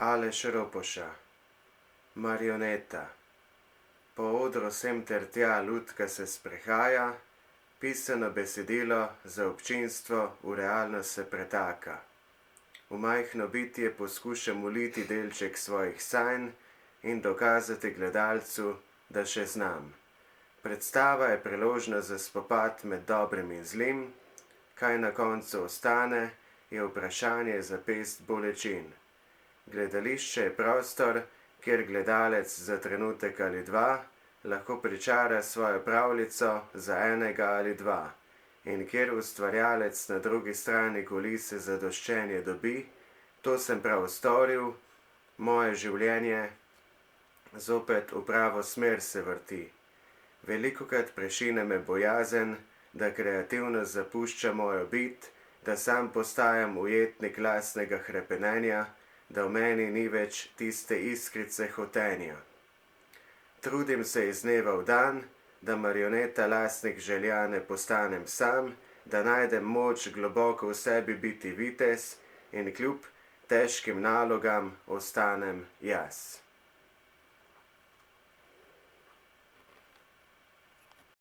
Aleš Ropoša, Marioneta. Po odru sem ter tja lutka se sprehaja, pisano besedilo za občinstvo v realnost se pretaka. V majhno bitje poskušam uliti delček svojih sanj in dokazati gledalcu, da še znam. Predstava je priložnost za spopad med dobrim in zlim, kaj na koncu ostane, je vprašanje za pest bolečin. Gledališče je prostor, kjer gledalec za trenutek ali dva lahko pričara svojo pravljico za enega ali dva in kjer ustvarjalec na drugi strani kulise zadoščenje dobi, to sem prav storil, moje življenje zopet v pravo smer se vrti. Velikokrat prešine me bojazen, da kreativnost zapušča mojo bit, da sam postajam ujetnik lastnega hrepenenja, da v meni ni več tiste iskrice hotenja. Trudim se iz dneva v dan, da marioneta lastnih želja ne postanem sam, da najdem moč globoko v sebi biti vitez in kljub težkim nalogam ostanem jaz.